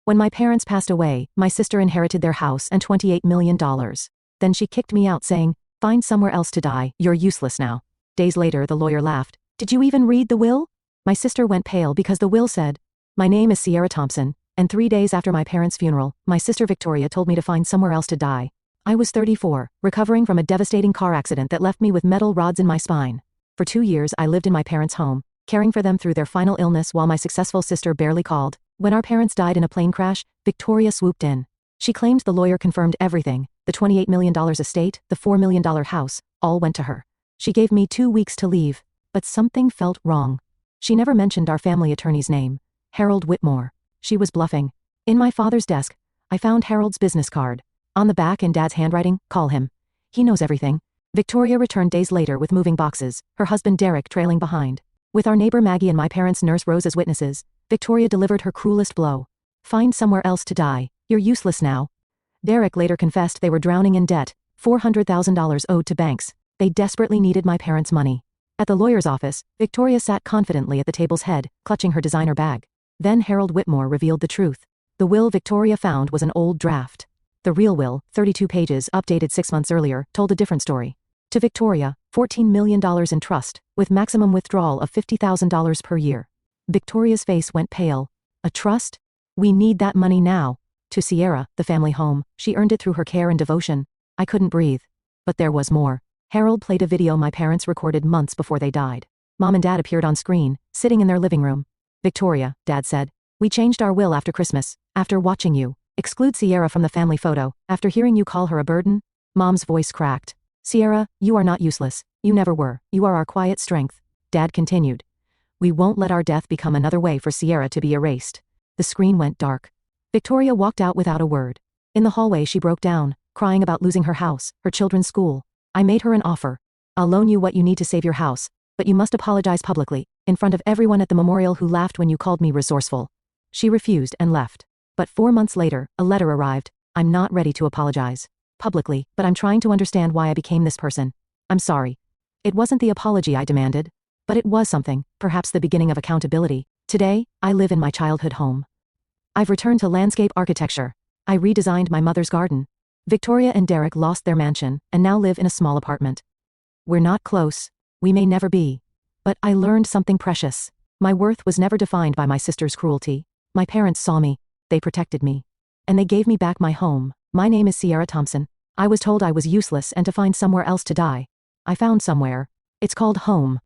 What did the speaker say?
When my parents passed away, my sister inherited their house and $28 million. Then she kicked me out saying, "Find somewhere else to die, you're useless now." Days later the lawyer laughed. "Did you even read the will?" My sister went pale because the will said, "My name is Sierra Thompson," and 3 days after my parents' funeral, my sister Victoria told me to find somewhere else to die. I was 34, recovering from a devastating car accident that left me with metal rods in my spine. For 2 years I lived in my parents' home, caring for them through their final illness while my successful sister barely called. When our parents died in a plane crash, Victoria swooped in. She claimed the lawyer confirmed everything, the $28 million estate, the $4 million house, all went to her. She gave me 2 weeks to leave, but something felt wrong. She never mentioned our family attorney's name, Harold Whitmore. She was bluffing. In my father's desk, I found Harold's business card. On the back in Dad's handwriting, "Call him. He knows everything." Victoria returned days later with moving boxes, her husband Derek trailing behind. With our neighbor Maggie and my parents' nurse Rose as witnesses, Victoria delivered her cruelest blow. "Find somewhere else to die. You're useless now." Derek later confessed they were drowning in debt, $400,000 owed to banks. They desperately needed my parents' money. At the lawyer's office, Victoria sat confidently at the table's head, clutching her designer bag. Then Harold Whitmore revealed the truth. The will Victoria found was an old draft. The real will, 32 pages, updated 6 months earlier, told a different story. To Victoria, $14 million in trust, with maximum withdrawal of $50,000 per year. Victoria's face went pale. "A trust? We need that money now." To Sierra, the family home, she earned it through her care and devotion. I couldn't breathe. But there was more. Harold played a video my parents recorded months before they died. Mom and Dad appeared on screen, sitting in their living room. "Victoria," Dad said, "we changed our will after Christmas, after watching you. Exclude Sierra from the family photo, after hearing you call her a burden." Mom's voice cracked. "Sierra, you are not useless. You never were. You are our quiet strength." Dad continued. "We won't let our death become another way for Sierra to be erased." The screen went dark. Victoria walked out without a word. In the hallway she broke down, crying about losing her house, her children's school. I made her an offer. "I'll loan you what you need to save your house, but you must apologize publicly, in front of everyone at the memorial who laughed when you called me resourceful." She refused and left. But 4 months later, a letter arrived. "I'm not ready to apologize publicly, but I'm trying to understand why I became this person. I'm sorry." It wasn't the apology I demanded, but it was something, perhaps the beginning of accountability. Today, I live in my childhood home. I've returned to landscape architecture. I redesigned my mother's garden. Victoria and Derek lost their mansion and now live in a small apartment. We're not close. We may never be. But I learned something precious. My worth was never defined by my sister's cruelty. My parents saw me. They protected me. And they gave me back my home. My name is Sierra Thompson. I was told I was useless and to find somewhere else to die. I found somewhere. It's called home.